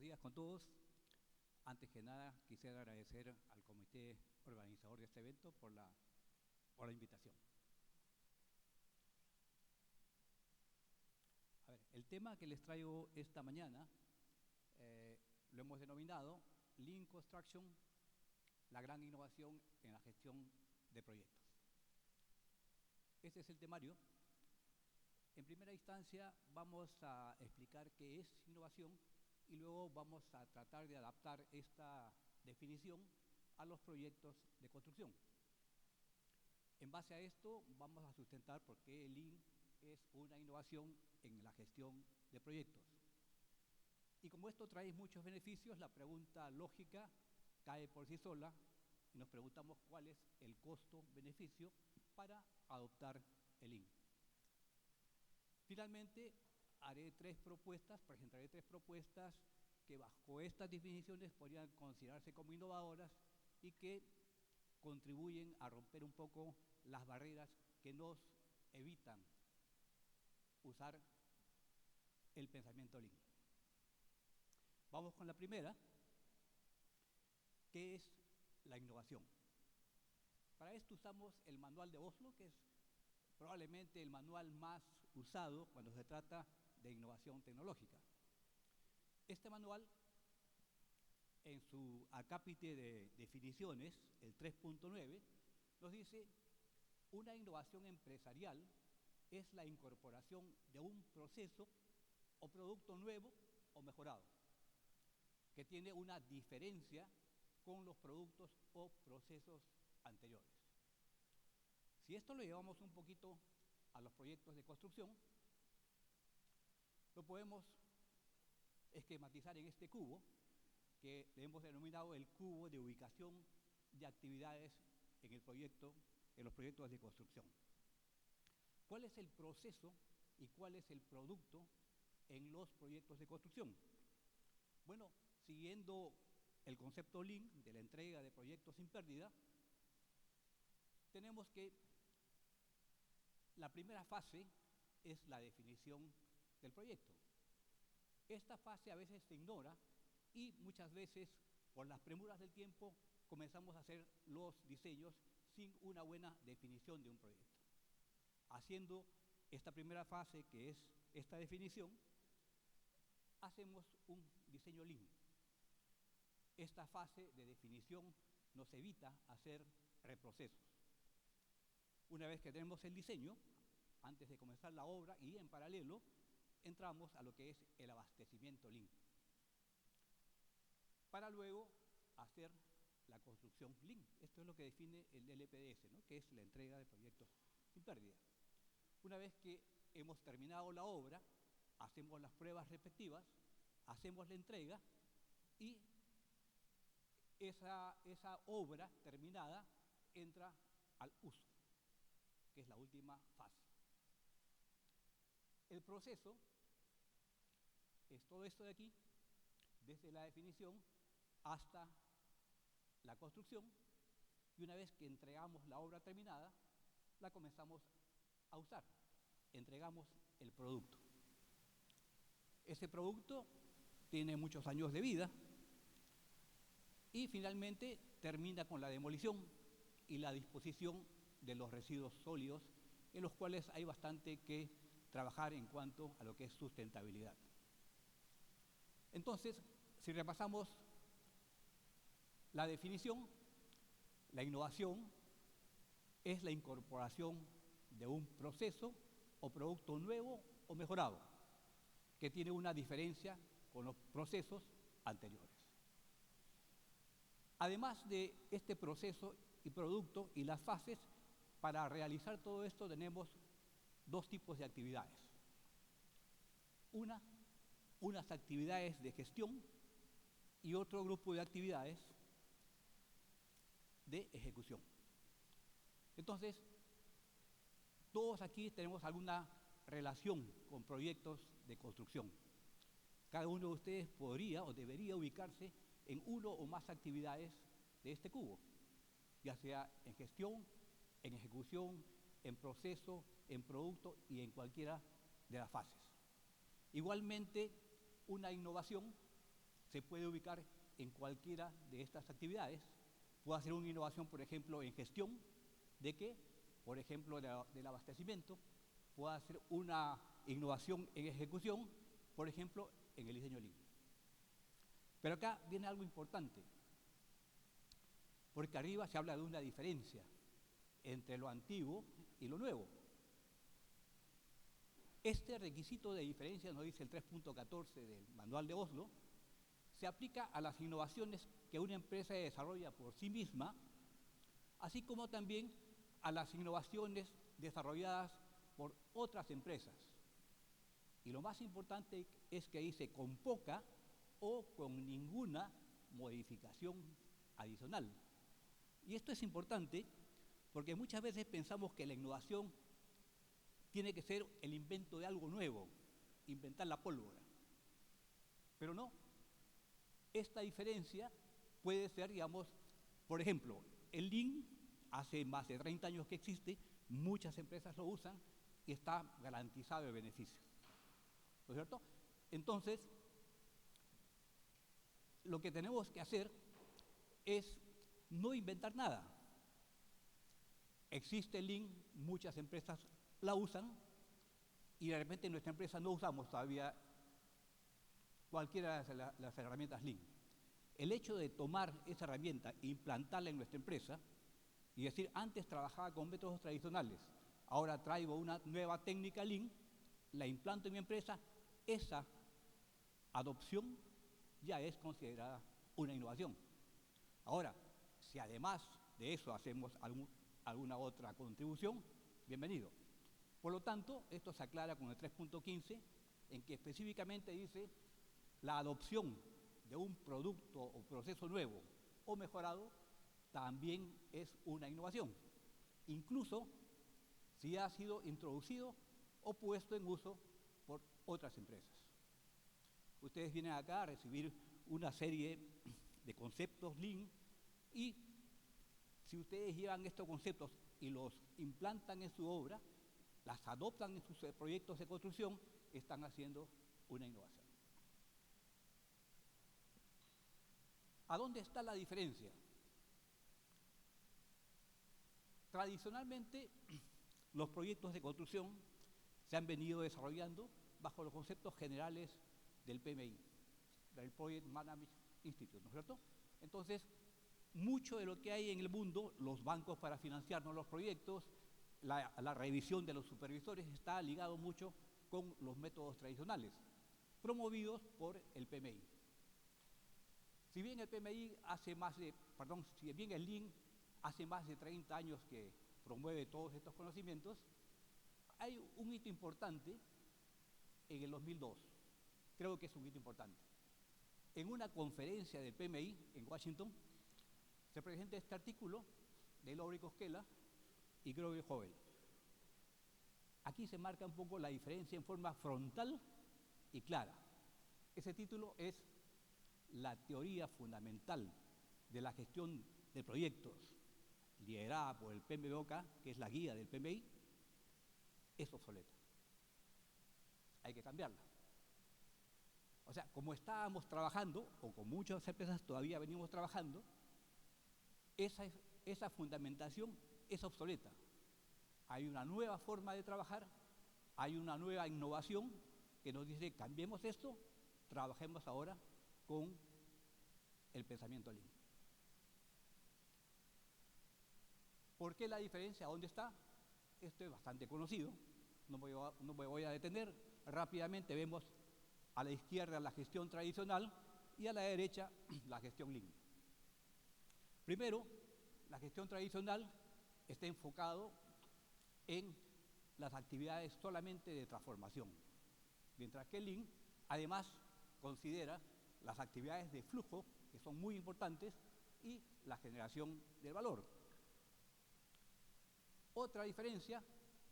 días con todos. Antes que nada, quisiera agradecer al comité organizador de este evento por la invitación. A ver, el tema que les traigo esta mañana lo hemos denominado Lean Construction, la gran innovación en la gestión de proyectos. Este es el temario. En primera instancia vamos a explicar qué es innovación y luego vamos a tratar de adaptar esta definición a los proyectos de construcción. En base a esto vamos a sustentar por qué el Lean es una innovación en la gestión de proyectos. Y como esto trae muchos beneficios, la pregunta lógica cae por sí sola y nos preguntamos cuál es el costo-beneficio para adoptar el Lean. Finalmente, presentaré tres propuestas que bajo estas definiciones podrían considerarse como innovadoras y que contribuyen a romper un poco las barreras que nos evitan usar el pensamiento Lean. Vamos con la primera, que es la innovación. Para esto usamos el manual de Oslo, que es probablemente el manual más usado cuando se trata de innovación tecnológica. Este manual, en su acápite de definiciones, el 3.9, nos dice: una innovación empresarial es la incorporación de un proceso o producto nuevo o mejorado, que tiene una diferencia con los productos o procesos anteriores. Si esto lo llevamos un poquito a los proyectos de construcción, lo podemos esquematizar en este cubo, que le hemos denominado el cubo de ubicación de actividades en los proyectos de construcción. ¿Cuál es el proceso y cuál es el producto en los proyectos de construcción? Bueno, siguiendo el concepto Lean de la entrega de proyectos sin pérdida, tenemos que la primera fase es la definición del proyecto. Esta fase a veces se ignora y muchas veces, por las premuras del tiempo, comenzamos a hacer los diseños sin una buena definición de un proyecto. Haciendo esta primera fase, que es esta definición, hacemos un diseño Lean. Esta fase de definición nos evita hacer reprocesos. Una vez que tenemos el diseño, antes de comenzar la obra y en paralelo, entramos a lo que es el abastecimiento Lean, para luego hacer la construcción Lean. Esto es lo que define el LPDS, ¿no? Que es la entrega de proyectos sin pérdida. Una vez que hemos terminado la obra, hacemos las pruebas respectivas, hacemos la entrega y esa obra terminada entra al uso, que es la última fase. El proceso es todo esto de aquí, desde la definición hasta la construcción, y una vez que entregamos la obra terminada, la comenzamos a usar. Entregamos el producto. Ese producto tiene muchos años de vida y finalmente termina con la demolición y la disposición de los residuos sólidos, en los cuales hay bastante que trabajar en cuanto a lo que es sustentabilidad. Entonces, si repasamos la definición, la innovación es la incorporación de un proceso o producto nuevo o mejorado, que tiene una diferencia con los procesos anteriores. Además de este proceso y producto y las fases, para realizar todo esto tenemos dos tipos de actividades. Unas actividades de gestión y otro grupo de actividades de ejecución. Entonces, todos aquí tenemos alguna relación con proyectos de construcción. Cada uno de ustedes podría o debería ubicarse en uno o más actividades de este cubo, ya sea en gestión, en ejecución, en proceso, en producto y en cualquiera de las fases. Igualmente, una innovación se puede ubicar en cualquiera de estas actividades. Puede hacer una innovación, por ejemplo, en gestión, ¿de qué? Por ejemplo, del abastecimiento. Puede hacer una innovación en ejecución, por ejemplo, en el diseño Lean. Pero acá viene algo importante, porque arriba se habla de una diferencia entre lo antiguo y lo nuevo. Este requisito de diferencia, nos dice el 3.14 del Manual de Oslo, se aplica a las innovaciones que una empresa desarrolla por sí misma, así como también a las innovaciones desarrolladas por otras empresas. Y lo más importante es que dice con poca o con ninguna modificación adicional. Y esto es importante porque muchas veces pensamos que la innovación tiene que ser el invento de algo nuevo, inventar la pólvora. Pero no, esta diferencia puede ser, digamos, por ejemplo, el Lean hace más de 30 años que existe, muchas empresas lo usan y está garantizado el beneficio. ¿No es cierto? Entonces, lo que tenemos que hacer es no inventar nada. Existe el Lean, muchas empresas la usan y de repente en nuestra empresa no usamos todavía cualquiera de las herramientas Lean. El hecho de tomar esa herramienta e implantarla en nuestra empresa y decir, antes trabajaba con métodos tradicionales, ahora traigo una nueva técnica Lean, la implanto en mi empresa, esa adopción ya es considerada una innovación. Ahora, si además de eso hacemos alguna otra contribución, bienvenido. Por lo tanto, esto se aclara con el 3.15, en que específicamente dice la adopción de un producto o proceso nuevo o mejorado también es una innovación, incluso si ha sido introducido o puesto en uso por otras empresas. Ustedes vienen acá a recibir una serie de conceptos Lean y si ustedes llevan estos conceptos y los implantan en su obra, las adoptan en sus proyectos de construcción, están haciendo una innovación. ¿A dónde está la diferencia? Tradicionalmente, los proyectos de construcción se han venido desarrollando bajo los conceptos generales del PMI, del Project Management Institute, ¿no es cierto? Entonces, mucho de lo que hay en el mundo, los bancos para financiarnos los proyectos, la revisión de los supervisores está ligado mucho con los métodos tradicionales, promovidos por el PMI. Si bien el PMI si bien el Lean hace más de 30 años que promueve todos estos conocimientos, hay un hito importante en el 2002, creo que es un hito importante. En una conferencia del PMI en Washington, se presenta este artículo de Lowry Koskela y Grover Howell. Aquí se marca un poco la diferencia en forma frontal y clara. Ese título es La teoría fundamental de la gestión de proyectos, liderada por el PMBOK, que es la guía del PMI, es obsoleta. Hay que cambiarla. O sea, como estábamos trabajando, o con muchas empresas todavía venimos trabajando, esa fundamentación es obsoleta. Hay una nueva forma de trabajar, hay una nueva innovación que nos dice, cambiemos esto, trabajemos ahora con el pensamiento Lean. ¿Por qué la diferencia? ¿Dónde está? Esto es bastante conocido, no me voy a detener. Rápidamente vemos a la izquierda la gestión tradicional y a la derecha la gestión Lean. Primero, la gestión tradicional está enfocado en las actividades solamente de transformación, mientras que el Lean además considera las actividades de flujo, que son muy importantes, y la generación del valor. Otra diferencia,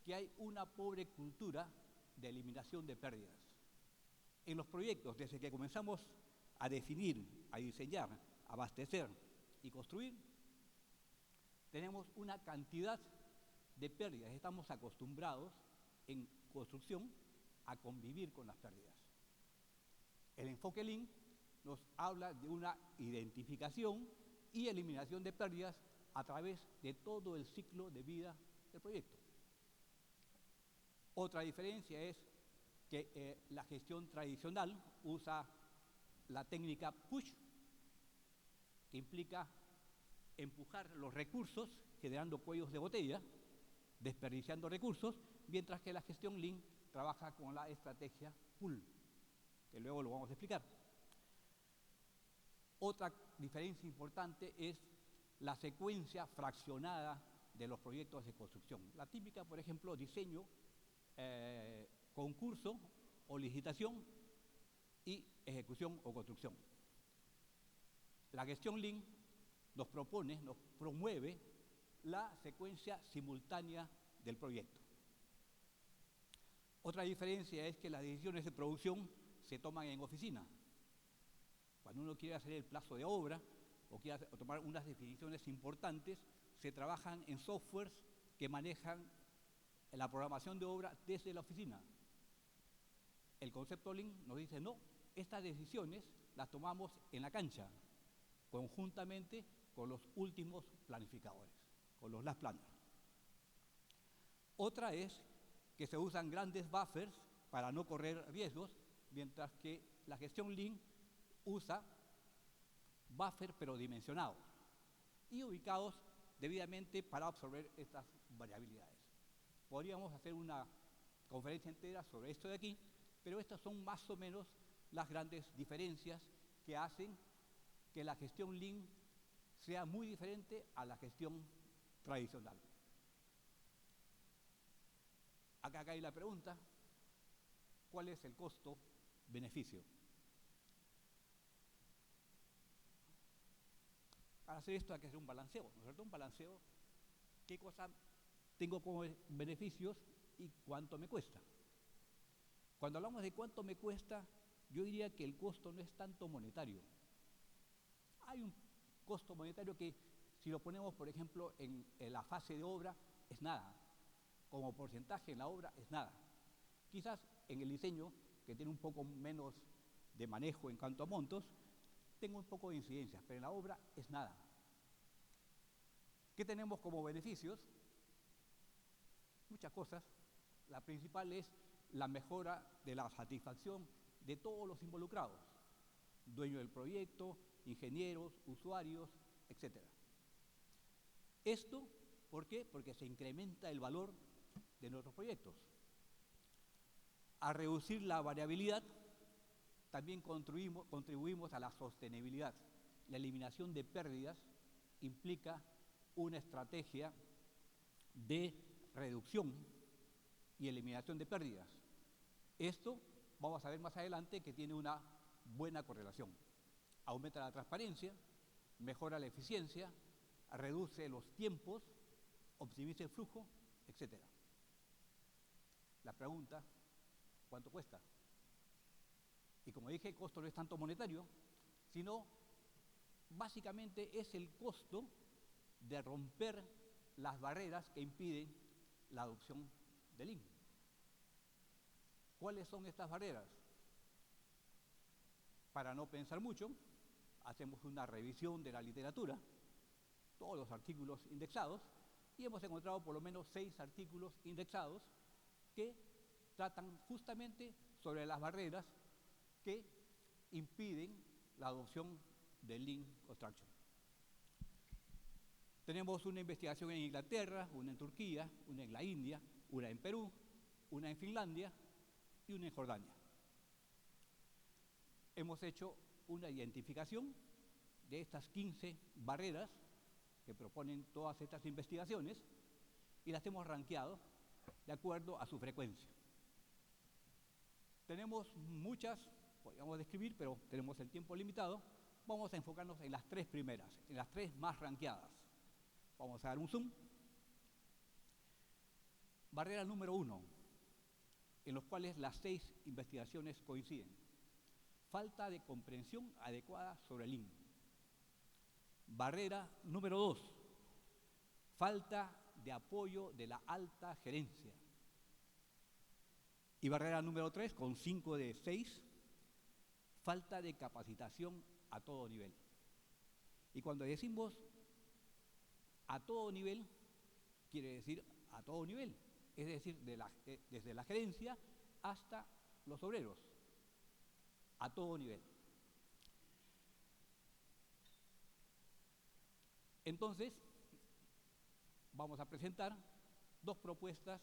que hay una pobre cultura de eliminación de pérdidas. En los proyectos, desde que comenzamos a definir, a diseñar, a abastecer y construir, tenemos una cantidad de pérdidas. Estamos acostumbrados en construcción a convivir con las pérdidas. El enfoque Lean nos habla de una identificación y eliminación de pérdidas a través de todo el ciclo de vida del proyecto. Otra diferencia es que la gestión tradicional usa la técnica push, que implica empujar los recursos generando cuellos de botella, desperdiciando recursos, mientras que la gestión Lean trabaja con la estrategia pull, que luego lo vamos a explicar. Otra diferencia importante es la secuencia fraccionada de los proyectos de construcción. La típica, por ejemplo, diseño, concurso o licitación y ejecución o construcción. La gestión Lean nos promueve la secuencia simultánea del proyecto. Otra diferencia es que las decisiones de producción se toman en oficina. Cuando uno quiere hacer el plazo de obra o quiere tomar unas definiciones importantes, se trabajan en softwares que manejan la programación de obra desde la oficina. El concepto Lean nos dice, no, estas decisiones las tomamos en la cancha, conjuntamente con los últimos planificadores, con los last planners. Otra es que se usan grandes buffers para no correr riesgos, mientras que la gestión Lean usa buffers pero dimensionados y ubicados debidamente para absorber estas variabilidades. Podríamos hacer una conferencia entera sobre esto de aquí, pero estas son más o menos las grandes diferencias que hacen que la gestión Lean sea muy diferente a la gestión tradicional. Acá cae la pregunta, ¿cuál es el costo-beneficio? Para hacer esto hay que hacer un balanceo, ¿no es cierto? Un balanceo, ¿qué cosa tengo como beneficios y cuánto me cuesta? Cuando hablamos de cuánto me cuesta, yo diría que el costo no es tanto monetario. Hay un costo monetario que, si lo ponemos, por ejemplo, en la fase de obra, es nada. Como porcentaje en la obra, es nada. Quizás en el diseño, que tiene un poco menos de manejo en cuanto a montos, tengo un poco de incidencias, pero en la obra es nada. ¿Qué tenemos como beneficios? Muchas cosas. La principal es la mejora de la satisfacción de todos los involucrados, dueño del proyecto, ingenieros, usuarios, etc. ¿Esto por qué? Porque se incrementa el valor de nuestros proyectos. A reducir la variabilidad, también contribuimos a la sostenibilidad. La eliminación de pérdidas implica una estrategia de reducción y eliminación de pérdidas. Esto vamos a ver más adelante que tiene una buena correlación. Aumenta la transparencia, mejora la eficiencia, reduce los tiempos, optimiza el flujo, etc. La pregunta, ¿cuánto cuesta? Y como dije, el costo no es tanto monetario, sino básicamente es el costo de romper las barreras que impiden la adopción del Lean. ¿Cuáles son estas barreras? Para no pensar mucho, hacemos una revisión de la literatura, todos los artículos indexados, y hemos encontrado por lo menos 6 artículos indexados que tratan justamente sobre las barreras que impiden la adopción del Lean Construction. Tenemos una investigación en Inglaterra, una en Turquía, una en la India, una en Perú, una en Finlandia y una en Jordania. Hemos hecho una identificación de estas 15 barreras que proponen todas estas investigaciones y las hemos rankeado de acuerdo a su frecuencia. Tenemos muchas, podríamos describir, pero tenemos el tiempo limitado. Vamos a enfocarnos en las 3 primeras, en las 3 más rankeadas. Vamos a dar un zoom. Barrera número 1, en los cuales las 6 investigaciones coinciden. Falta de comprensión adecuada sobre el Lean. Barrera número 2, falta de apoyo de la alta gerencia. Y barrera número 3, con 5 de 6, falta de capacitación a todo nivel. Y cuando decimos a todo nivel, quiere decir a todo nivel, es decir, desde la gerencia hasta los obreros, a todo nivel. Entonces, vamos a presentar dos propuestas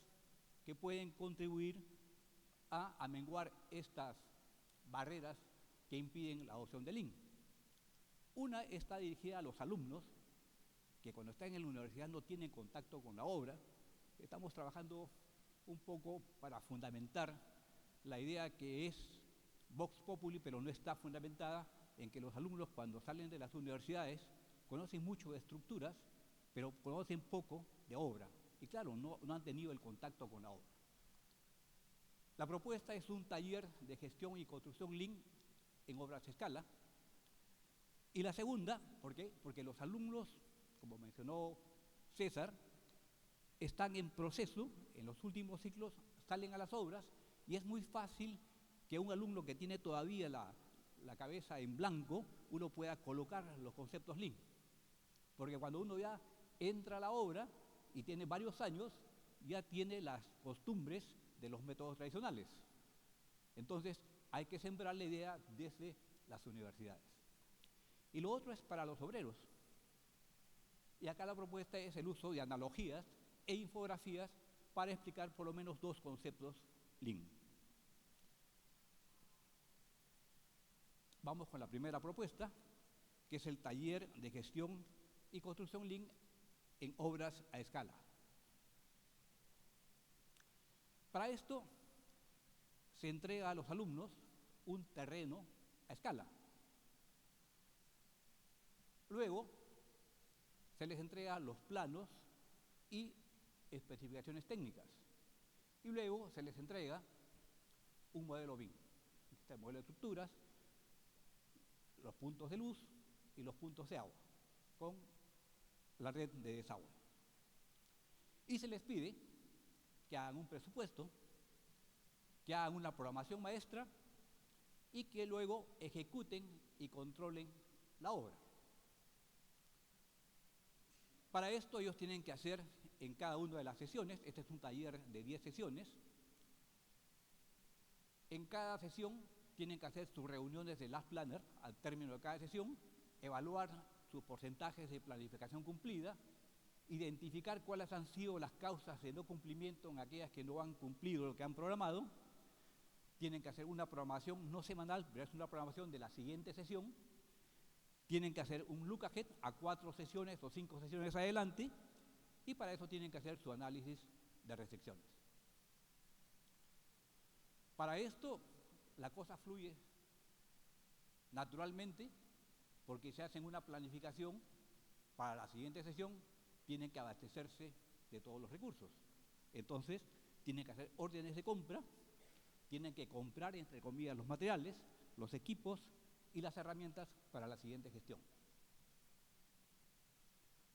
que pueden contribuir a amenguar estas barreras que impiden la adopción del Lean. Una está dirigida a los alumnos que cuando están en la universidad no tienen contacto con la obra. Estamos trabajando un poco para fundamentar la idea que es Vox Populi, pero no está fundamentada en que los alumnos cuando salen de las universidades conocen mucho de estructuras, pero conocen poco de obra. Y claro, no han tenido el contacto con la obra. La propuesta es un taller de gestión y construcción Lean en obras a escala. Y la segunda, ¿por qué? Porque los alumnos, como mencionó César, están en proceso, en los últimos ciclos salen a las obras y es muy fácil que un alumno que tiene todavía la cabeza en blanco, uno pueda colocar los conceptos Lean. Porque cuando uno ya entra a la obra y tiene varios años, ya tiene las costumbres de los métodos tradicionales. Entonces, hay que sembrar la idea desde las universidades. Y lo otro es para los obreros. Y acá la propuesta es el uso de analogías e infografías para explicar por lo menos dos conceptos Lean. Vamos con la primera propuesta, que es el taller de gestión y construcción Lean en obras a escala. Para esto se entrega a los alumnos un terreno a escala. Luego se les entrega los planos y especificaciones técnicas. Y luego se les entrega un modelo BIM. Este modelo de estructuras, los puntos de luz y los puntos de agua, con la red de desagüe. Y se les pide que hagan un presupuesto, que hagan una programación maestra y que luego ejecuten y controlen la obra. Para esto ellos tienen que hacer en cada una de las sesiones, este es un taller de 10 sesiones, en cada sesión tienen que hacer sus reuniones de Last Planner al término de cada sesión, evaluar sus porcentajes de planificación cumplida, identificar cuáles han sido las causas de no cumplimiento en aquellas que no han cumplido lo que han programado. Tienen que hacer una programación no semanal, pero es una programación de la siguiente sesión. Tienen que hacer un look ahead a 4 sesiones o 5 sesiones adelante y para eso tienen que hacer su análisis de restricciones. Para esto la cosa fluye naturalmente porque se hacen una planificación para la siguiente sesión, tienen que abastecerse de todos los recursos. Entonces tienen que hacer órdenes de compra, tienen que comprar, entre comillas, los materiales, los equipos y las herramientas para la siguiente gestión.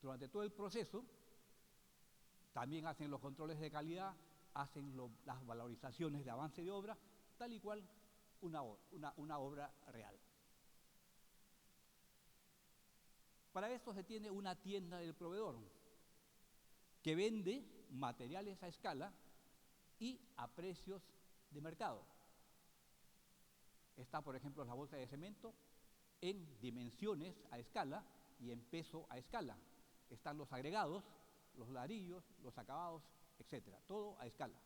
Durante todo el proceso, también hacen los controles de calidad, hacen las valorizaciones de avance de obra, tal y cual una obra real. Para esto se tiene una tienda del proveedor que vende materiales a escala y a precios de mercado. Está, por ejemplo, la bolsa de cemento en dimensiones a escala y en peso a escala. Están los agregados, los ladrillos, los acabados, etcétera, todo a escala.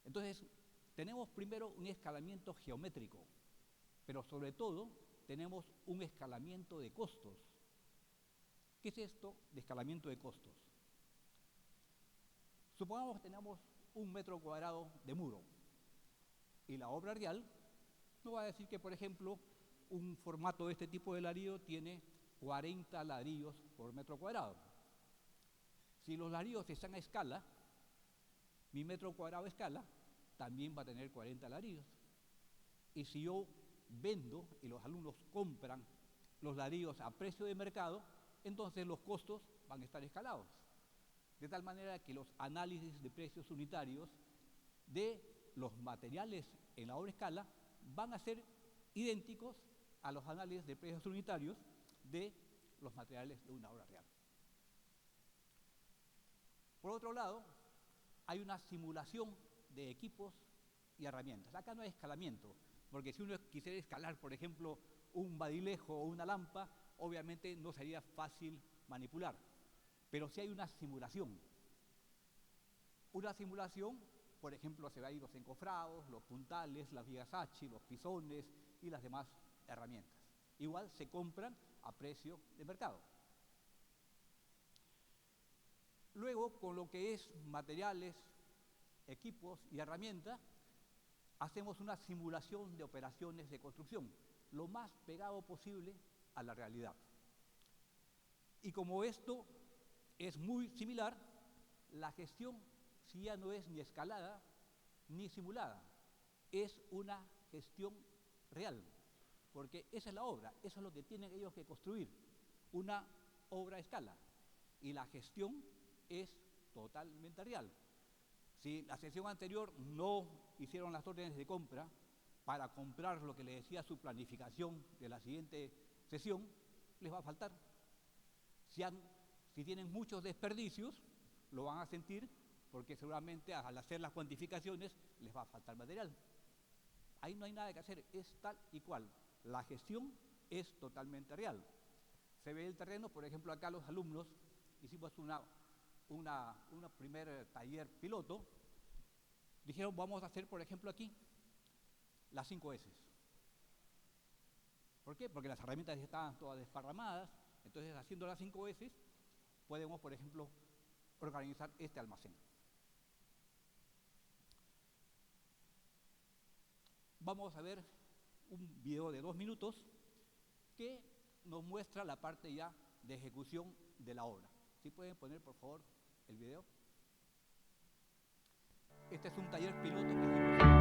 Entonces, tenemos primero un escalamiento geométrico, pero sobre todo tenemos un escalamiento de costos. ¿Qué es esto de escalamiento de costos? Supongamos que tenemos 1 metro cuadrado de muro y la obra real no va a decir que, por ejemplo, un formato de este tipo de ladrillo tiene 40 ladrillos por metro cuadrado. Si los ladrillos están a escala, mi metro cuadrado a escala también va a tener 40 ladrillos. Y si yo vendo y los alumnos compran los ladrillos a precio de mercado, entonces los costos van a estar escalados. De tal manera que los análisis de precios unitarios de los materiales en la obra a escala van a ser idénticos a los análisis de precios unitarios de los materiales de una obra real. Por otro lado, hay una simulación de equipos y herramientas. Acá no hay escalamiento, porque si uno quisiera escalar, por ejemplo, un badilejo o una lampa, obviamente no sería fácil manipular, pero sí hay una simulación. Una simulación, por ejemplo, se ve ahí los encofrados, los puntales, las vigas H, los pisones y las demás herramientas. Igual se compran a precio de mercado. Luego, con lo que es materiales, equipos y herramientas, hacemos una simulación de operaciones de construcción, lo más pegado posible a la realidad. Y como esto es muy similar, la gestión si ya no es ni escalada ni simulada, es una gestión real, porque esa es la obra, eso es lo que tienen ellos que construir, una obra a escala, y la gestión es totalmente real. Si la sesión anterior no hicieron las órdenes de compra para comprar lo que les decía su planificación de la siguiente sesión, les va a faltar. Si tienen muchos desperdicios, lo van a sentir porque seguramente al hacer las cuantificaciones les va a faltar material. Ahí no hay nada que hacer, es tal y cual. La gestión es totalmente real. Se ve el terreno, por ejemplo, acá los alumnos hicimos un primer taller piloto, dijeron vamos a hacer, por ejemplo, aquí las 5 S. ¿Por qué? Porque las herramientas ya estaban todas desparramadas, entonces haciendo las 5 S podemos, por ejemplo, organizar este almacén. Vamos a ver un video de 2 minutos que nos muestra la parte ya de ejecución de la obra. ¿Sí pueden poner, por favor, el video? Este es un taller piloto que hicimos.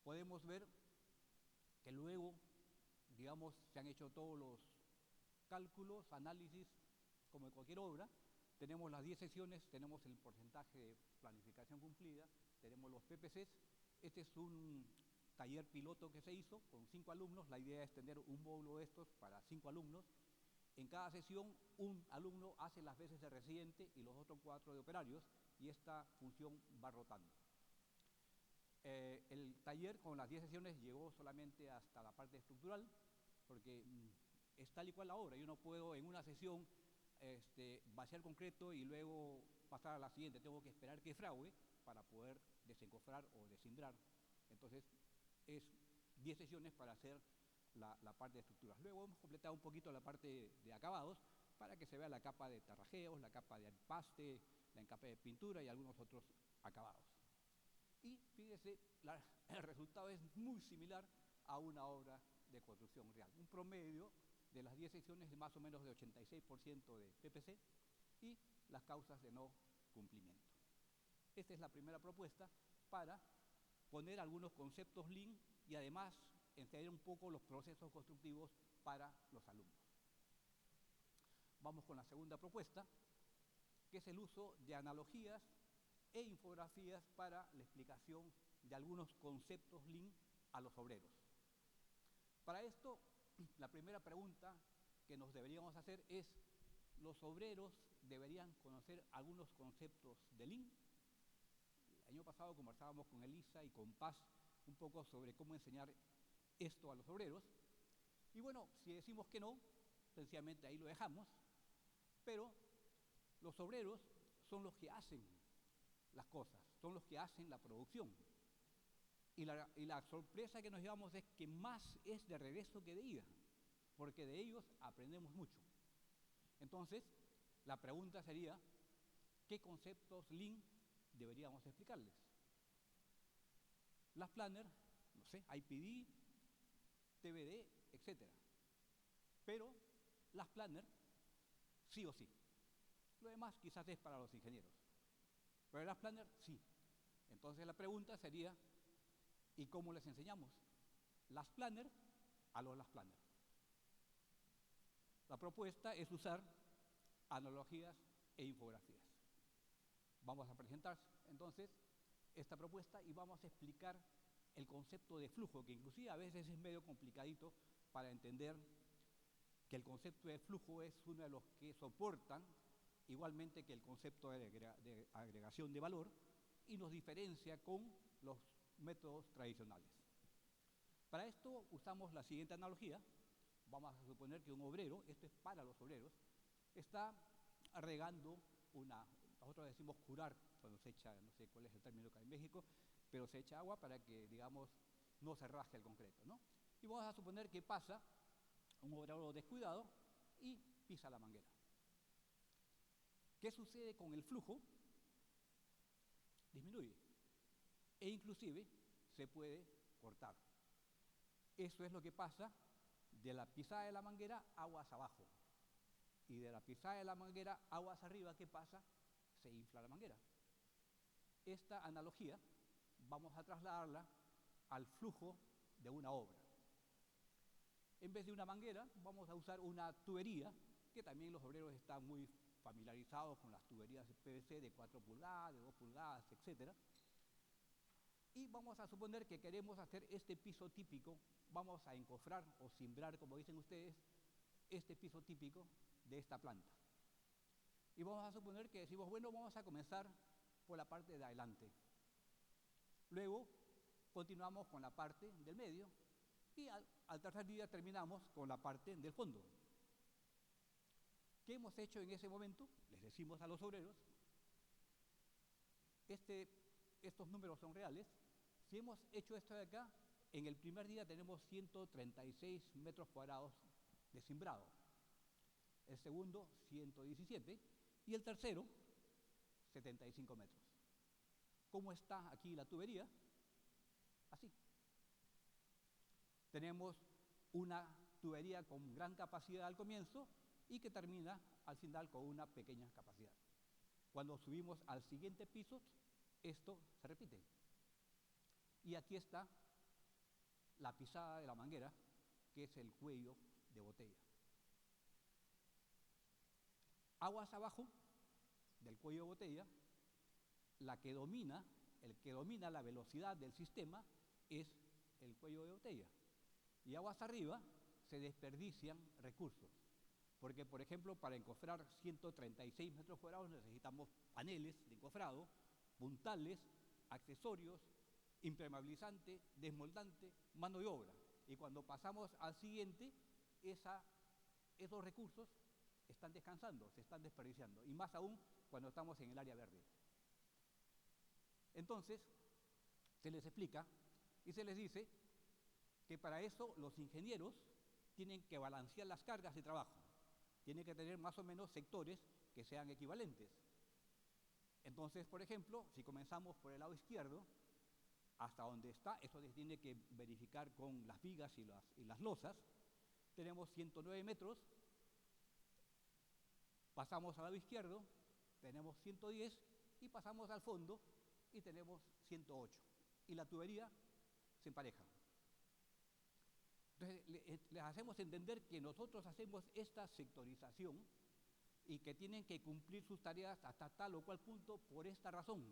Podemos ver que luego, digamos, se han hecho todos los cálculos, análisis, como en cualquier obra, tenemos las 10 sesiones, tenemos el porcentaje de planificación cumplida, tenemos los PPCs. Este es un taller piloto que se hizo con 5 alumnos. La idea es tener un módulo de estos para 5 alumnos. En cada sesión, un alumno hace las veces de residente y los otros 4 de operarios, y esta función va rotando. El taller con las 10 sesiones llegó solamente hasta la parte estructural, porque es tal y cual la obra. Yo no puedo en una sesión vaciar concreto y luego pasar a la siguiente. Tengo que esperar que fraude para poder desencofrar o descindrar. Entonces, es 10 sesiones para hacer la parte de estructuras. Luego hemos completado un poquito la parte de acabados para que se vea la capa de tarrajeos, la capa de empaste, la capa de pintura y algunos otros acabados. Y fíjese, el resultado es muy similar a una obra de construcción real. Un promedio de las 10 sesiones de más o menos de 86% de PPC y las causas de no cumplimiento. Esta es la primera propuesta para poner algunos conceptos Lean y además entender un poco los procesos constructivos para los alumnos. Vamos con la segunda propuesta, que es el uso de analogías e infografías para la explicación de algunos conceptos Lean a los obreros. Para esto, la primera pregunta que nos deberíamos hacer es: ¿los obreros deberían conocer algunos conceptos de Lean? El año pasado conversábamos con Elisa y con Paz un poco sobre cómo enseñar esto a los obreros. Y bueno, si decimos que no, sencillamente ahí lo dejamos, pero los obreros son los que hacen las cosas, son los que hacen la producción. Y la sorpresa que nos llevamos es que más es de regreso que de ida, porque de ellos aprendemos mucho. Entonces, la pregunta sería: ¿qué conceptos Lean deberíamos explicarles? Las planners, no sé, IPD, TBD, etc. Pero las planners, sí o sí. Lo demás quizás es para los ingenieros. Pero las planners, sí. Entonces la pregunta sería: ¿y cómo les enseñamos? Las planners a los las planners. La propuesta es usar analogías e infografías. Vamos a presentar entonces esta propuesta y vamos a explicar el concepto de flujo, que inclusive a veces es medio complicadito para entender que el concepto de flujo es uno de los que soportan, igualmente que el concepto de agregación de valor, y nos diferencia con los métodos tradicionales. Para esto usamos la siguiente analogía. Vamos a suponer que un obrero, esto es para los obreros, está regando nosotros decimos curar, cuando se echa, no sé cuál es el término acá en México, pero se echa agua para que, digamos, no se rasgue el concreto, ¿no? Y vamos a suponer que pasa un obrero descuidado y pisa la manguera. ¿Qué sucede con el flujo? Disminuye. E inclusive se puede cortar. Eso es lo que pasa de la pisada de la manguera aguas abajo. Y de la pisada de la manguera aguas arriba, ¿qué pasa? Se infla la manguera. Esta analogía vamos a trasladarla al flujo de una obra. En vez de una manguera, vamos a usar una tubería, que también los obreros están muy familiarizados con las tuberías de PVC de 4 pulgadas, de 2 pulgadas, etc. Y vamos a suponer que queremos hacer este piso típico, vamos a encofrar o cimbrar, como dicen ustedes, este piso típico de esta planta. Y vamos a suponer que decimos, bueno, vamos a comenzar por la parte de adelante. Luego continuamos con la parte del medio y al tercer día terminamos con la parte del fondo. ¿Qué hemos hecho en ese momento? Les decimos a los obreros, estos números son reales. Si hemos hecho esto de acá, en el primer día tenemos 136 metros cuadrados de cimbrado. El segundo, 117. Y el tercero, 75 metros. ¿Cómo está aquí la tubería? Así. Tenemos una tubería con gran capacidad al comienzo y que termina al final con una pequeña capacidad. Cuando subimos al siguiente piso, esto se repite. Y aquí está la pisada de la manguera, que es el cuello de botella. Aguas abajo, del cuello de botella, el que domina la velocidad del sistema es el cuello de botella. Y aguas arriba se desperdician recursos. Porque, por ejemplo, para encofrar 136 metros cuadrados necesitamos paneles de encofrado, puntales, accesorios, impermeabilizante, desmoldante, mano de obra. Y cuando pasamos al siguiente, esos recursos están descansando, se están desperdiciando. Y más aún cuando estamos en el área verde. Entonces, se les explica y se les dice que para eso los ingenieros tienen que balancear las cargas de trabajo. Tienen que tener más o menos sectores que sean equivalentes. Entonces, por ejemplo, si comenzamos por el lado izquierdo, hasta donde está, eso se tiene que verificar con las vigas y las losas, tenemos 109 metros, pasamos al lado izquierdo, tenemos 110 y pasamos al fondo y tenemos 108. Y la tubería se empareja. Entonces, les hacemos entender que nosotros hacemos esta sectorización y que tienen que cumplir sus tareas hasta tal o cual punto por esta razón.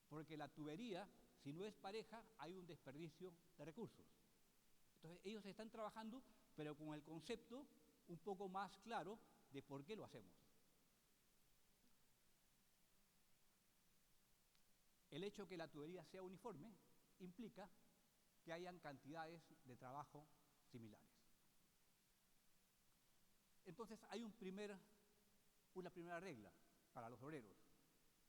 Porque la tubería, si no es pareja, hay un desperdicio de recursos. Entonces, ellos están trabajando, pero con el concepto un poco más claro de por qué lo hacemos. El hecho de que la tubería sea uniforme implica que hayan cantidades de trabajo similares. Entonces, hay una primera regla para los obreros.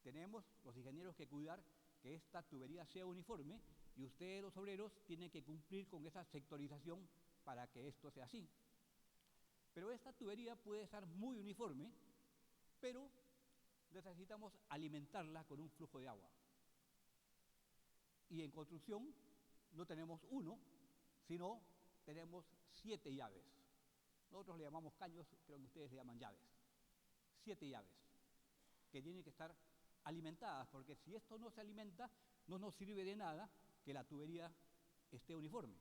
Tenemos los ingenieros que cuidar que esta tubería sea uniforme y ustedes, los obreros, tienen que cumplir con esa sectorización para que esto sea así. Pero esta tubería puede estar muy uniforme, pero necesitamos alimentarla con un flujo de agua. Y en construcción no tenemos uno, sino tenemos 7 llaves. Nosotros le llamamos caños, creo que ustedes le llaman llaves. 7 llaves que tienen que estar alimentadas, porque si esto no se alimenta, no nos sirve de nada que la tubería esté uniforme.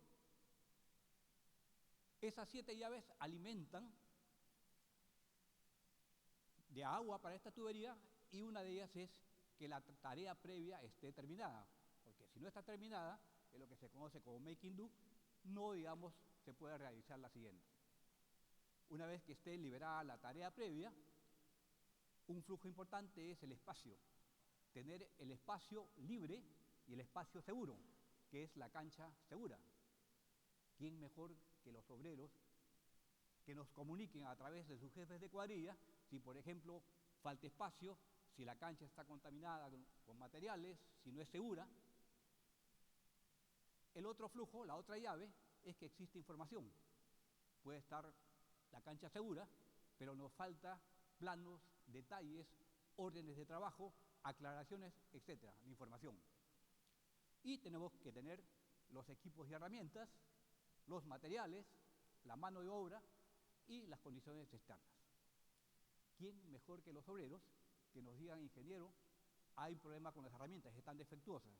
Esas 7 llaves alimentan de agua para esta tubería y una de ellas es que la tarea previa esté terminada, porque si no está terminada, que es lo que se conoce como making do, no, digamos, se puede realizar la siguiente. Una vez que esté liberada la tarea previa, un flujo importante es el espacio, tener el espacio libre y el espacio seguro, que es la cancha segura. ¿Quién mejor que los obreros que nos comuniquen a través de sus jefes de cuadrilla si, por ejemplo, falta espacio, si la cancha está contaminada con materiales, si no es segura? El otro flujo, la otra llave, es que existe información. Puede estar la cancha segura, pero nos falta planos, detalles, órdenes de trabajo, aclaraciones, etcétera, de información. Y tenemos que tener los equipos y herramientas, los materiales, la mano de obra y las condiciones externas. ¿Quién mejor que los obreros que nos digan, ingeniero, hay un problema con las herramientas, están defectuosas,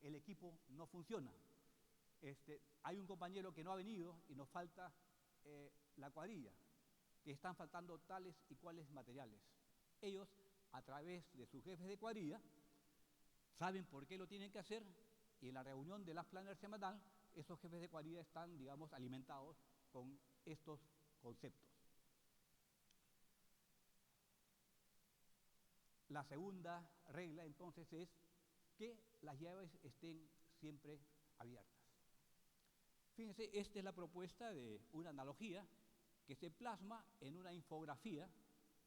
el equipo no funciona, hay un compañero que no ha venido y nos falta la cuadrilla, que están faltando tales y cuales materiales? Ellos, a través de sus jefes de cuadrilla, saben por qué lo tienen que hacer y en la reunión de las planners semanal, esos jefes de cuadrilla están, digamos, alimentados con estos conceptos. La segunda regla, entonces, es que las llaves estén siempre abiertas. Fíjense, esta es la propuesta de una analogía que se plasma en una infografía,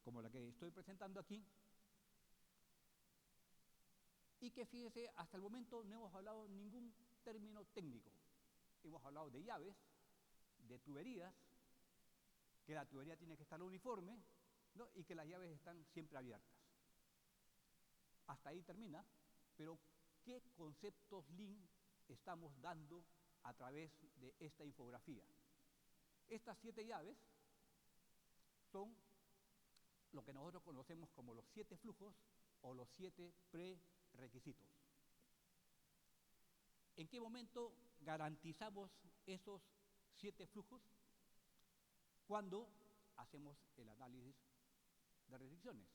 como la que estoy presentando aquí, y que, fíjense, hasta el momento no hemos hablado ningún término técnico. Hemos hablado de llaves, de tuberías, que la tubería tiene que estar uniforme, ¿no? Y que las llaves están siempre abiertas. Hasta ahí termina, pero ¿qué conceptos Lean estamos dando a través de esta infografía? Estas 7 llaves son lo que nosotros conocemos como los 7 flujos o los 7 prerequisitos. ¿En qué momento garantizamos esos 7 flujos? Cuando hacemos el análisis de restricciones.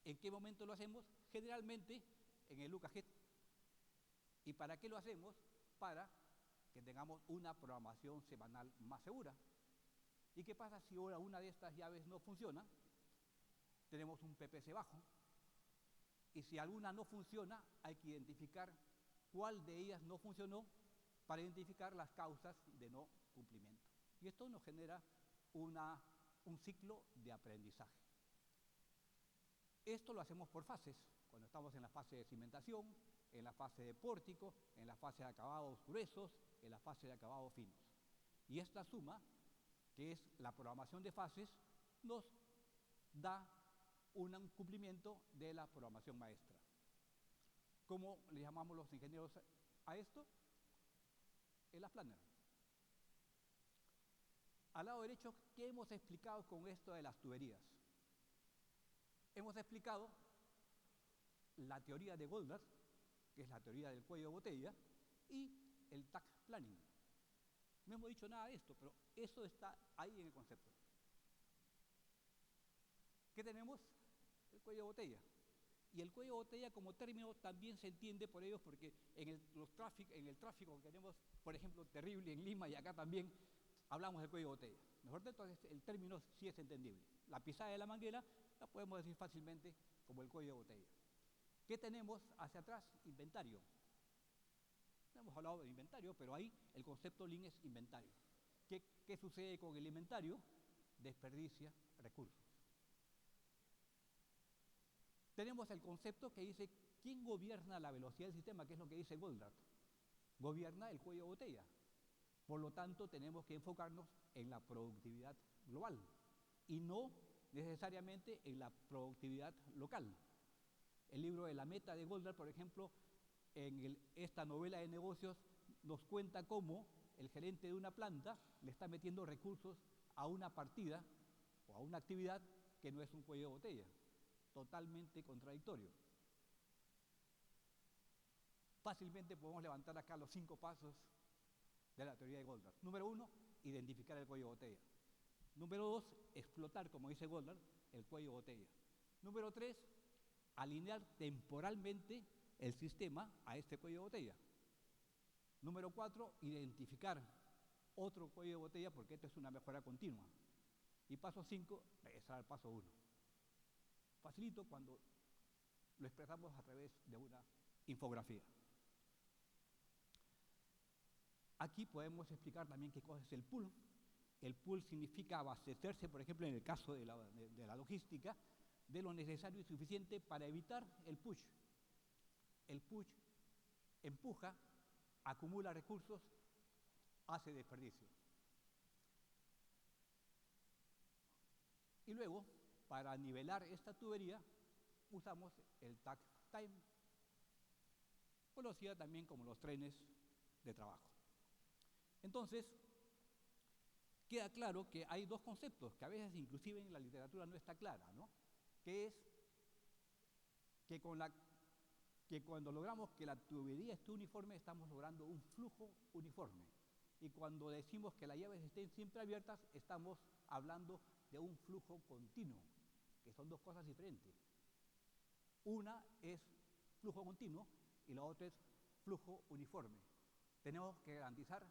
¿En qué momento lo hacemos? Generalmente en el UCAGET. ¿Y para qué lo hacemos? Para que tengamos una programación semanal más segura. ¿Y qué pasa si ahora una de estas llaves no funciona? Tenemos un PPC bajo, y si alguna no funciona, hay que identificar cuál de ellas no funcionó para identificar las causas de no cumplimiento. Y esto nos genera un ciclo de aprendizaje. Esto lo hacemos por fases, cuando estamos en la fase de cimentación, en la fase de pórtico, en la fase de acabados gruesos, en la fase de acabados finos. Y esta suma, que es la programación de fases, nos da un cumplimiento de la programación maestra. ¿Cómo le llamamos los ingenieros a esto? El planner. Al lado derecho, ¿qué hemos explicado con esto de las tuberías? Hemos explicado la teoría de Goldberg, que es la teoría del cuello de botella, y el TAC planning. No hemos dicho nada de esto, pero eso está ahí en el concepto. ¿Qué tenemos? El cuello de botella. Y el cuello de botella como término también se entiende por ellos, porque en el tráfico que tenemos, por ejemplo, terrible en Lima y acá también, hablamos del cuello de botella. Mejor de todo, el término sí es entendible. La pisada de la manguera la podemos decir fácilmente como el cuello de botella. ¿Qué tenemos hacia atrás? Inventario. No hemos hablado de inventario, pero ahí el concepto Lean es inventario. ¿Qué sucede con el inventario? Desperdicia recursos. Tenemos el concepto que dice, ¿quién gobierna la velocidad del sistema? Que es lo que dice Goldberg. Gobierna el cuello de botella. Por lo tanto, tenemos que enfocarnos en la productividad global y no necesariamente en la productividad local. El libro de la meta de Goldberg, por ejemplo, en esta novela de negocios, nos cuenta cómo el gerente de una planta le está metiendo recursos a una partida o a una actividad que no es un cuello de botella. Totalmente contradictorio. Fácilmente podemos levantar acá los 5 pasos de la teoría de Goldberg. Número 1, identificar el cuello de botella. Número 2, explotar, como dice Goldberg, el cuello de botella. Número 3, alinear temporalmente el sistema a este cuello de botella. Número 4, identificar otro cuello de botella, porque esto es una mejora continua. Y paso 5, regresar al paso 1. Facilito cuando lo expresamos a través de una infografía. Aquí podemos explicar también qué cosa es el pull. El pull significa abastecerse, por ejemplo, en el caso de la logística, de lo necesario y suficiente para evitar el push. El push empuja, acumula recursos, hace desperdicio. Y luego, para nivelar esta tubería, usamos el takt time, conocida también como los trenes de trabajo. Entonces, queda claro que hay dos conceptos que a veces inclusive en la literatura no está clara, ¿no? Que es que cuando logramos que la tubería esté uniforme, estamos logrando un flujo uniforme. Y cuando decimos que las llaves estén siempre abiertas, estamos hablando de un flujo continuo, que son dos cosas diferentes. Una es flujo continuo y la otra es flujo uniforme. Tenemos que garantizar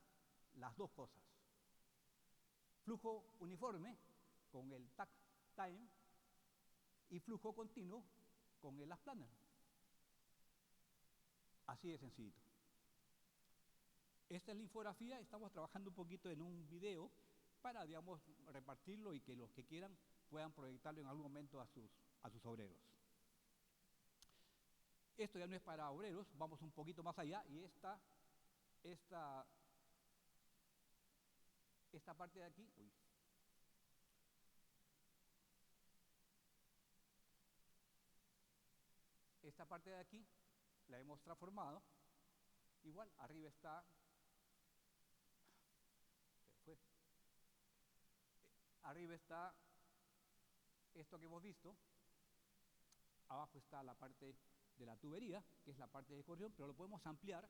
las dos cosas. Flujo uniforme con el takt time y flujo continuo con el planner. Así de sencillito. Esta es la infografía, estamos trabajando un poquito en un video para, digamos, repartirlo y que los que quieran puedan proyectarlo en algún momento a sus obreros. Esto ya no es para obreros, vamos un poquito más allá y esta parte de aquí, esta parte de aquí la hemos transformado. Igual, arriba está, arriba está esto que hemos visto, abajo está la parte de la tubería, que es la parte de corrión, pero lo podemos ampliar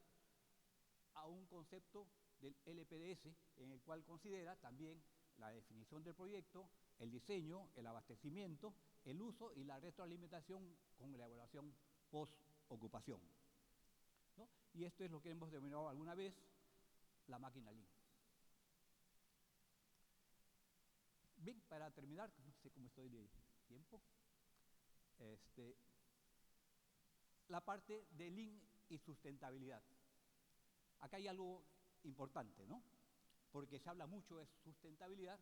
a un concepto del LPDS, en el cual considera también la definición del proyecto, el diseño, el abastecimiento, el uso y la retroalimentación con la evaluación post-ocupación, ¿no? Y esto es lo que hemos denominado alguna vez la máquina Lean. Bien, para terminar, no sé cómo estoy de tiempo, la parte de Lean y sustentabilidad. Acá hay algo importante, ¿no? Porque se habla mucho de sustentabilidad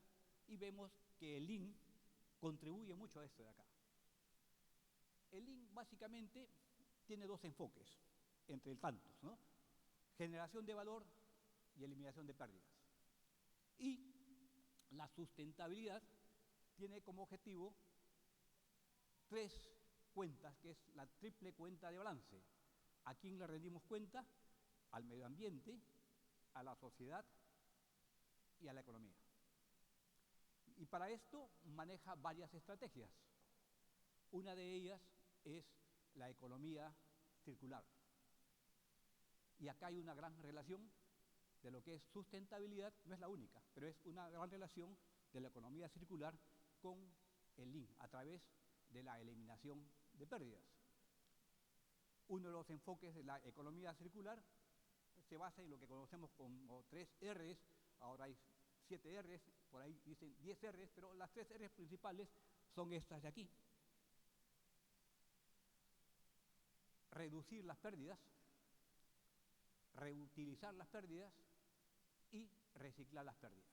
y vemos que el Lean contribuye mucho a esto de acá. El Lean básicamente tiene dos enfoques, entre tantos, ¿no? Generación de valor y eliminación de pérdidas. Y la sustentabilidad tiene como objetivo tres cuentas, que es la triple cuenta de balance. ¿A quién le rendimos cuenta? Al medio ambiente, a la sociedad y a la economía. Y para esto maneja varias estrategias. Una de ellas es la economía circular. Y acá hay una gran relación de lo que es sustentabilidad, no es la única, pero es una gran relación de la economía circular con el Lean, a través de la eliminación de pérdidas. Uno de los enfoques de la economía circular se basa en lo que conocemos como 3 Rs, ahora hay 7 Rs, por ahí dicen 10 Rs, pero las 3 Rs principales son estas de aquí. Reducir las pérdidas, reutilizar las pérdidas y reciclar las pérdidas.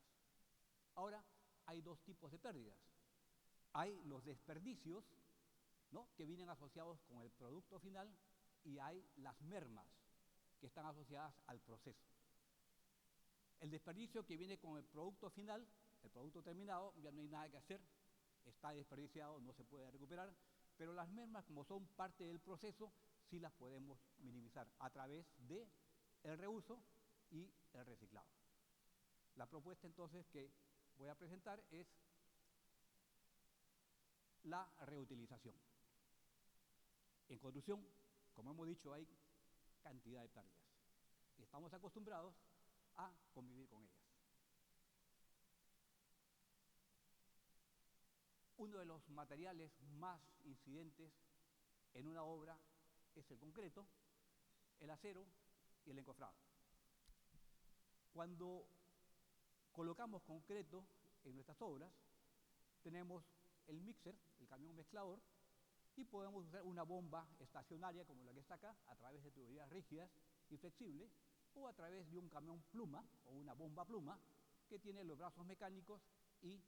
Ahora, hay dos tipos de pérdidas. Hay los desperdicios, ¿no?, que vienen asociados con el producto final, y hay las mermas que están asociadas al proceso. El desperdicio que viene con el producto final, el producto terminado, ya no hay nada que hacer, está desperdiciado, no se puede recuperar, pero las mermas, como son parte del proceso, sí las podemos minimizar a través del reuso y el reciclado. La propuesta entonces que voy a presentar es la reutilización. En conclusión, como hemos dicho, hay cantidad de pérdidas y estamos acostumbrados a convivir con ellas. Uno de los materiales más incidentes en una obra es el concreto, el acero y el encofrado. Cuando colocamos concreto en nuestras obras, tenemos el mixer, el camión mezclador, y podemos usar una bomba estacionaria como la que está acá, a través de tuberías rígidas y flexibles, o a través de un camión pluma o una bomba pluma que tiene los brazos mecánicos y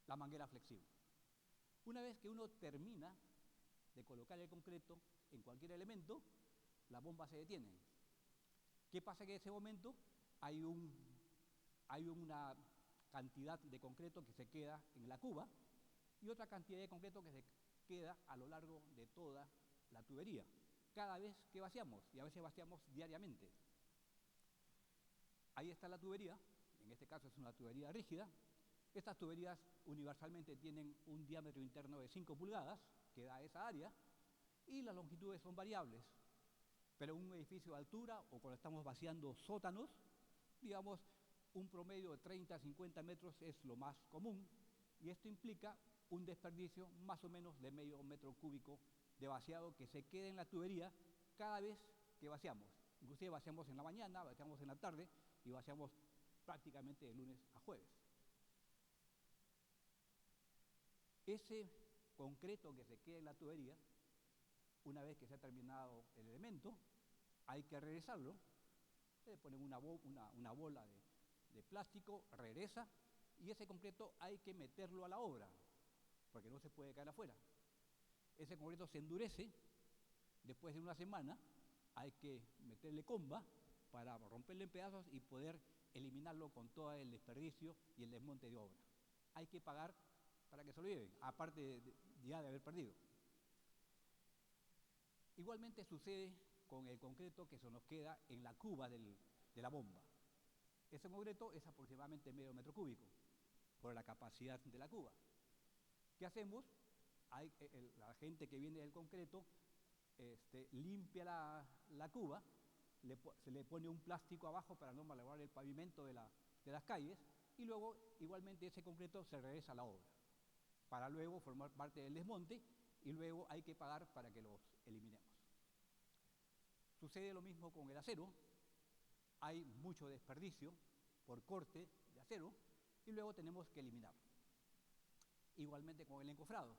la manguera flexible. Una vez que uno termina de colocar el concreto en cualquier elemento, la bomba se detiene. ¿Qué pasa? Que en ese momento hay una cantidad de concreto que se queda en la cuba y otra cantidad de concreto que se queda a lo largo de toda la tubería, cada vez que vaciamos, y a veces vaciamos diariamente. Ahí está la tubería, en este caso es una tubería rígida. Estas tuberías universalmente tienen un diámetro interno de 5 pulgadas, que da esa área, y las longitudes son variables. Pero en un edificio de altura, o cuando estamos vaciando sótanos, digamos, un promedio de 30 a 50 metros es lo más común, y esto implica un desperdicio más o menos de medio metro cúbico de vaciado que se queda en la tubería cada vez que vaciamos. Inclusive vaciamos en la mañana, vaciamos en la tarde y vaciamos prácticamente de lunes a jueves. Ese concreto que se queda en la tubería, una vez que se ha terminado el elemento, hay que regresarlo. Le ponen una bola de plástico, regresa, y ese concreto hay que meterlo a la obra, porque no se puede caer afuera. Ese concreto se endurece, después de una semana hay que meterle comba para romperlo en pedazos y poder eliminarlo con todo el desperdicio y el desmonte de obra. Hay que pagar para que se lo lleven, aparte ya de haber perdido. Igualmente sucede con el concreto que se nos queda en la cuba de la bomba. Ese concreto es aproximadamente medio metro cúbico por la capacidad de la cuba. ¿Qué hacemos? La gente que viene del concreto limpia la cuba, se le pone un plástico abajo para no malograr el pavimento de las calles, y luego igualmente ese concreto se regresa a la obra. para luego formar parte del desmonte y luego hay que pagar para que los eliminemos. Sucede lo mismo con el acero, hay mucho desperdicio por corte de acero y luego tenemos que eliminarlo. Igualmente con el encofrado,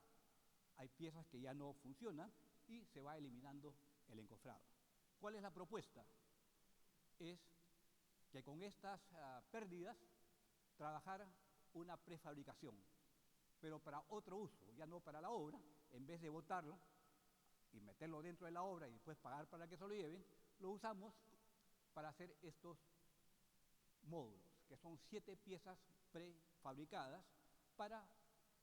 hay piezas que ya no funcionan y se va eliminando el encofrado. ¿Cuál es la propuesta? Es que con estas pérdidas trabajar una prefabricación, pero para otro uso, ya no para la obra, en vez de botarlo y meterlo dentro de la obra y después pagar para que se lo lleven, lo usamos para hacer estos módulos, que son 7 piezas prefabricadas para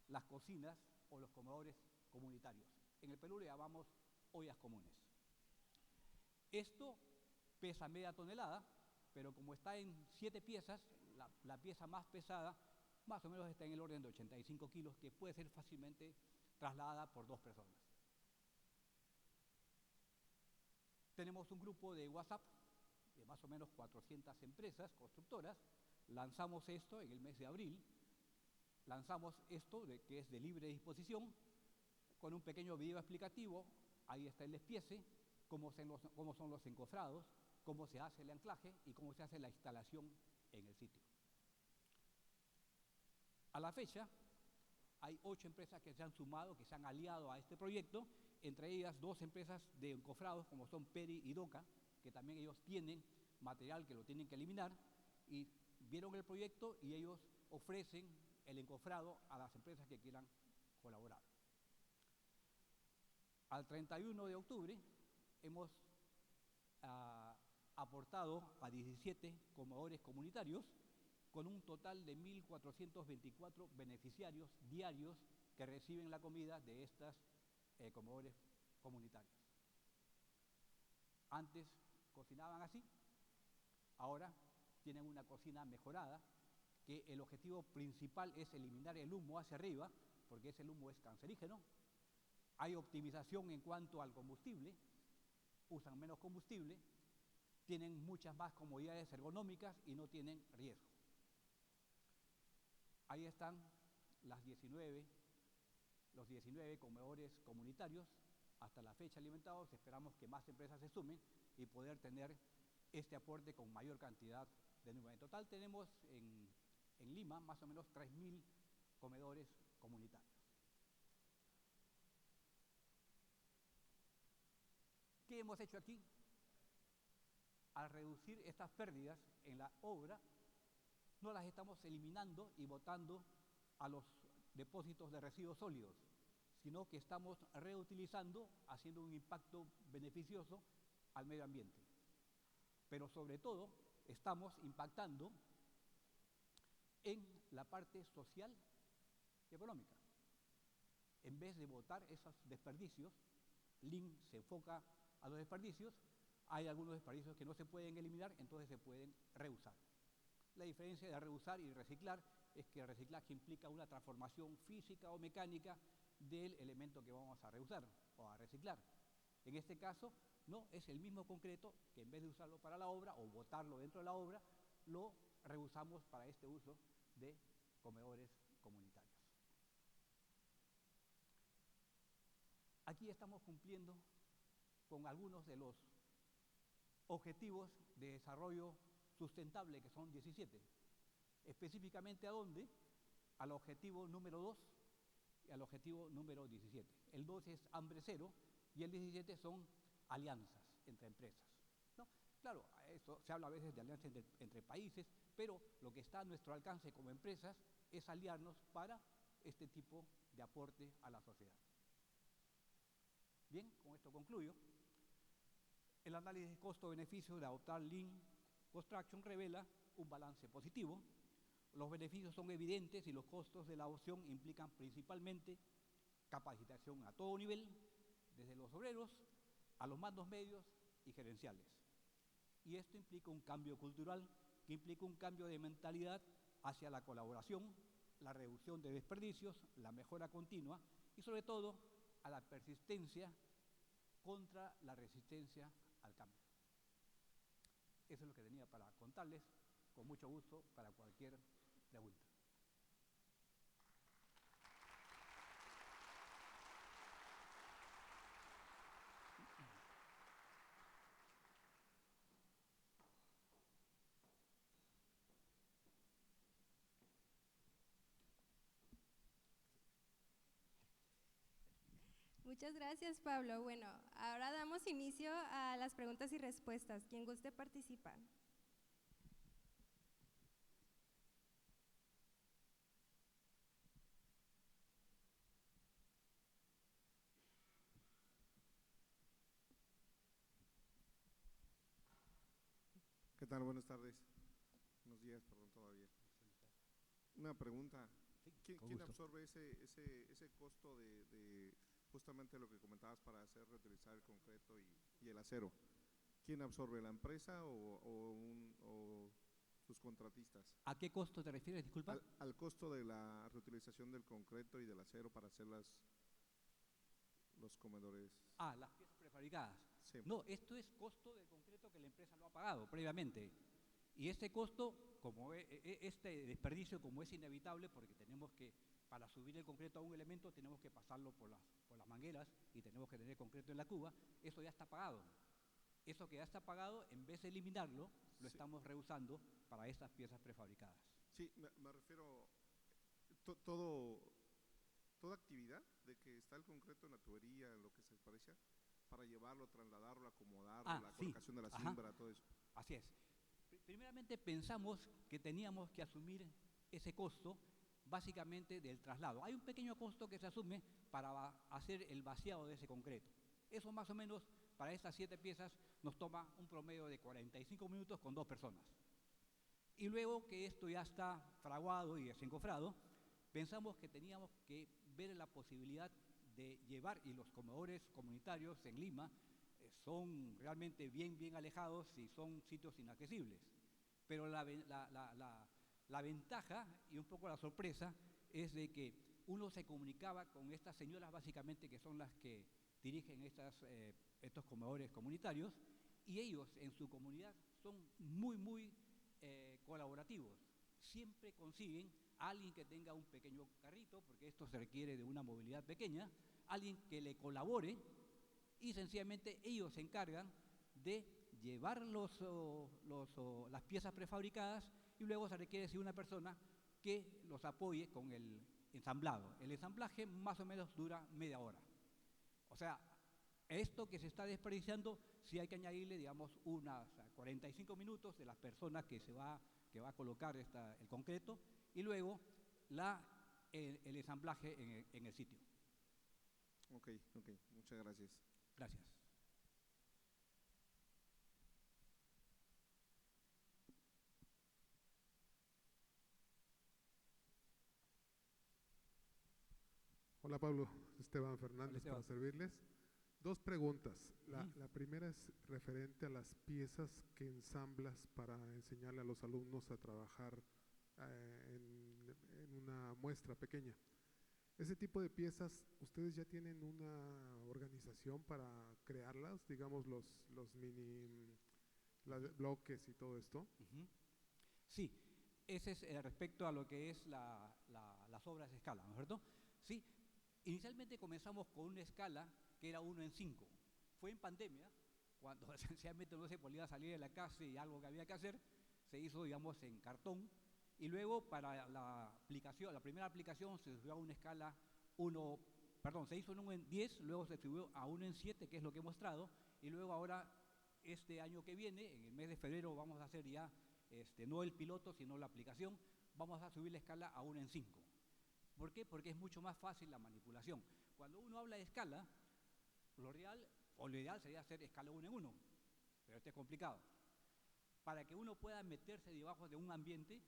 las cocinas o los comedores comunitarios. En el Perú le llamamos ollas comunes. Esto pesa media tonelada, pero como está en 7 piezas, la pieza más pesada más o menos está en el orden de 85 kilos, que puede ser fácilmente trasladada por 2 personas. Tenemos un grupo de WhatsApp de más o menos 400 empresas constructoras. Lanzamos esto en el mes de abril. Lanzamos esto que es de libre disposición, con un pequeño video explicativo. Ahí está el despiece, cómo son los encofrados, cómo se hace el anclaje y cómo se hace la instalación en el sitio. A la fecha, hay 8 empresas que se han sumado, que se han aliado a este proyecto, entre ellas 2 empresas de encofrados, como son Peri y Doca, que también ellos tienen material que lo tienen que eliminar, y vieron el proyecto y ellos ofrecen el encofrado a las empresas que quieran colaborar. Al 31 de octubre hemos aportado a 17 comedores comunitarios con un total de 1.424 beneficiarios diarios que reciben la comida de estos comedores comunitarios. Antes cocinaban así, ahora tienen una cocina mejorada, que el objetivo principal es eliminar el humo hacia arriba, porque ese humo es cancerígeno. Hay optimización en cuanto al combustible, usan menos combustible, tienen muchas más comodidades ergonómicas y no tienen riesgo. Ahí están los 19 comedores comunitarios hasta la fecha alimentados. Esperamos que más empresas se sumen y poder tener este aporte con mayor cantidad de número. En total tenemos en Lima más o menos 3.000 comedores comunitarios. ¿Qué hemos hecho aquí? Al reducir estas pérdidas en la obra, no las estamos eliminando y botando a los depósitos de residuos sólidos, sino que estamos reutilizando, haciendo un impacto beneficioso al medio ambiente. Pero sobre todo, estamos impactando en la parte social y económica. En vez de botar esos desperdicios, Lean se enfoca a los desperdicios. Hay algunos desperdicios que no se pueden eliminar, entonces se pueden reusar. La diferencia de reusar y reciclar es que el reciclaje implica una transformación física o mecánica del elemento que vamos a reusar o a reciclar. En este caso, no, es el mismo concreto que en vez de usarlo para la obra o botarlo dentro de la obra, lo reusamos para este uso de comedores comunitarios. Aquí estamos cumpliendo con algunos de los objetivos de desarrollo sustentable, que son 17. Específicamente, ¿a dónde? Al objetivo número 2 y al objetivo número 17. El 2 es hambre cero y el 17 son alianzas entre empresas, ¿no? Claro, esto se habla a veces de alianzas entre países, pero lo que está a nuestro alcance como empresas es aliarnos para este tipo de aporte a la sociedad. Bien, con esto concluyo. El análisis costo-beneficio de adoptar Lean Construction revela un balance positivo. Los beneficios son evidentes y los costos de la adopción implican principalmente capacitación a todo nivel, desde los obreros a los mandos medios y gerenciales. Y esto implica un cambio cultural, que implica un cambio de mentalidad hacia la colaboración, la reducción de desperdicios, la mejora continua y sobre todo a la persistencia contra la resistencia al cambio. Eso es lo que tenía para contarles, con mucho gusto para cualquier pregunta. Muchas gracias, Pablo. Bueno, ahora damos inicio a las preguntas y respuestas. Quien guste participar. ¿Qué tal? Buenas tardes. Buenos días, perdón, todavía. Una pregunta. Sí, ¿Quién, con quién gusto. absorbe ese costo de justamente lo que comentabas para hacer reutilizar el concreto y el acero? ¿Quién absorbe, la empresa o sus contratistas? ¿A qué costo te refieres, disculpa? Al costo de la reutilización del concreto y del acero para hacer los comedores. Ah, las piezas prefabricadas. Sí, No, esto es costo del concreto que la empresa lo ha pagado previamente. Y este costo, como este desperdicio, como es inevitable, porque tenemos que, para subir el concreto a un elemento, tenemos que pasarlo por las mangueras y tenemos que tener concreto en la cuba, eso ya está pagado. Eso que ya está pagado, en vez de eliminarlo, lo sí, estamos reusando para estas piezas prefabricadas. sí, me refiero to- todo, toda actividad de que está el concreto en la tubería, en lo que se desperdicia, para llevarlo, trasladarlo, acomodarlo, Ah, la sí, colocación de la ajá, cimbra, todo eso. así es. Primeramente pensamos que teníamos que asumir ese costo básicamente del traslado. Hay un pequeño costo que se asume para hacer el vaciado de ese concreto. Eso más o menos para estas 7 piezas nos toma un promedio de 45 minutos con 2 personas. Y luego que esto ya está fraguado y desencofrado, pensamos que teníamos que ver la posibilidad de llevar, y los comedores comunitarios en Lima son realmente bien alejados y son sitios inaccesibles. Pero la ventaja y un poco la sorpresa es de que uno se comunicaba con estas señoras básicamente que son las que dirigen estos comedores comunitarios, y ellos en su comunidad son muy colaborativos. Siempre consiguen a alguien que tenga un pequeño carrito, porque esto se requiere de una movilidad pequeña, alguien que le colabore, y sencillamente ellos se encargan de llevar las piezas prefabricadas, y luego se requiere sí una persona que los apoye con el ensamblado. El ensamblaje más o menos dura media hora. O sea, esto que se está desperdiciando, sí hay que añadirle, digamos, unas 45 minutos de las personas que va a colocar el concreto, y luego el ensamblaje en el sitio. Ok, muchas gracias. Gracias. Hola Pablo, Esteban Hola, Fernández para Esteban. servirles. Dos preguntas. Ujú. La primera es referente a las piezas que ensamblas para enseñarle a los alumnos a trabajar en una muestra pequeña. Ese tipo de piezas, ¿ustedes ya tienen una organización para crearlas? Digamos los mini bloques y todo esto. Ujú. Sí, ese es respecto a lo que es las obras de escala, ¿no es cierto? Sí, inicialmente comenzamos con una escala que era 1:5. Fue en pandemia, cuando esencialmente no se podía salir de la casa y algo que había que hacer, se hizo, digamos, en cartón, y luego para la aplicación, la primera aplicación se subió a una escala 1, perdón, se hizo en 1:10, luego se subió a 1:7, que es lo que he mostrado, y luego ahora, este año que viene, en el mes de febrero, vamos a hacer ya, no el piloto, sino la aplicación, vamos a subir la escala a 1:5. ¿Por qué? Porque es mucho más fácil la manipulación. Cuando uno habla de escala, lo real o lo ideal sería hacer escala 1:1, pero esto es complicado. Para que uno pueda meterse debajo de un ambiente,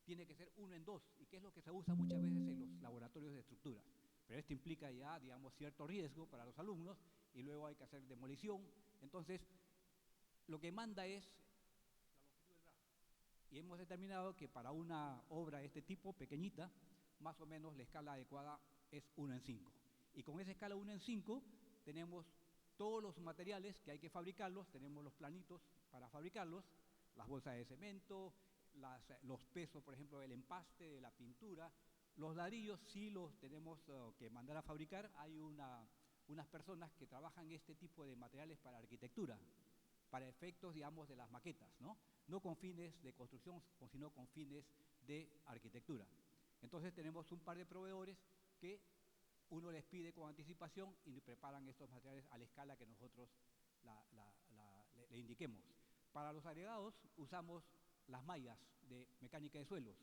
tiene que ser 1:2, y que es lo que se usa muchas veces en los laboratorios de estructuras. Pero esto implica ya, digamos, cierto riesgo para los alumnos, y luego hay que hacer demolición. Entonces, lo que manda es la longitud del brazo. Y hemos determinado que para una obra de este tipo, pequeñita, más o menos la escala adecuada es 1:5. Y con esa escala 1:5 tenemos todos los materiales que hay que fabricarlos, tenemos los planitos para fabricarlos, las bolsas de cemento, los pesos, por ejemplo, del empaste, de la pintura. Los ladrillos sí los tenemos que mandar a fabricar. Hay unas personas que trabajan este tipo de materiales para arquitectura, para efectos, digamos, de las maquetas, ¿no? No con fines de construcción, sino con fines de arquitectura. Entonces tenemos un par de proveedores que uno les pide con anticipación y preparan estos materiales a la escala que nosotros le indiquemos. Para los agregados usamos las mallas de mecánica de suelos.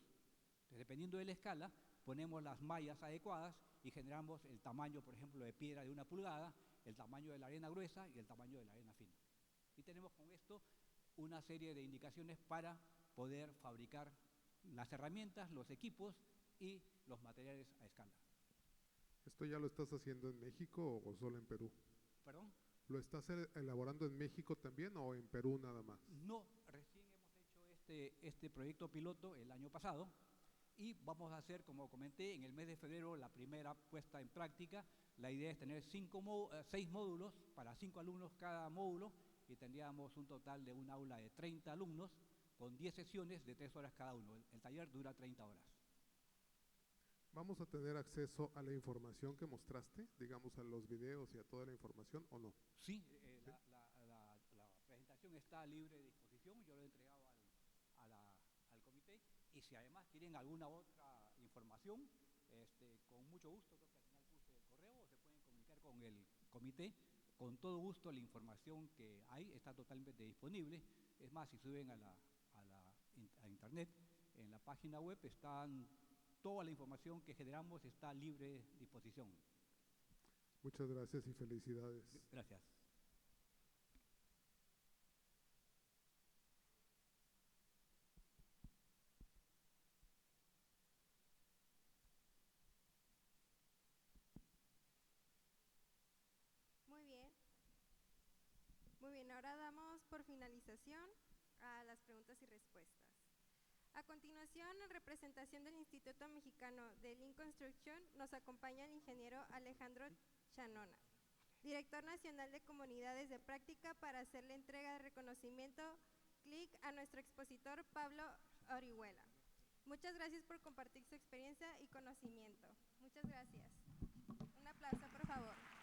Entonces, dependiendo de la escala, ponemos las mallas adecuadas y generamos el tamaño, por ejemplo, de piedra de 1 pulgada, el tamaño de la arena gruesa y el tamaño de la arena fina. Y tenemos con esto una serie de indicaciones para poder fabricar las herramientas, los equipos y los materiales a escala. ¿Esto ya lo estás haciendo en México o solo en Perú? ¿Perdón? ¿Lo estás elaborando en México también o en Perú nada más? No, recién hemos hecho este proyecto piloto el año pasado y vamos a hacer, como comenté, en el mes de febrero la primera puesta en práctica. La idea es tener 6 módulos para 5 alumnos cada módulo y tendríamos un total de un aula de 30 alumnos con 10 sesiones de 3 horas cada uno. El taller dura 30 horas. ¿Vamos a tener acceso a la información que mostraste, digamos a los videos y a toda la información o no? Sí, ¿Sí? la presentación está libre de disposición, yo lo he entregado al comité y si además quieren alguna otra información, con mucho gusto, creo que al final puse el correo, se pueden comunicar con el comité, con todo gusto la información que hay está totalmente disponible. Es más, si suben a internet, en la página web están toda la información que generamos, está libre de disposición. Muchas gracias y felicidades. Gracias. Muy bien. Muy bien, ahora damos por finalización a las preguntas y respuestas. A continuación, en representación del Instituto Mexicano de Lean Construction, nos acompaña el ingeniero Alejandro Chanona, director nacional de comunidades de práctica, para hacer la entrega de reconocimiento CLIC a nuestro expositor Pablo Orihuela. Muchas gracias por compartir su experiencia y conocimiento. Muchas gracias. Un aplauso, por favor.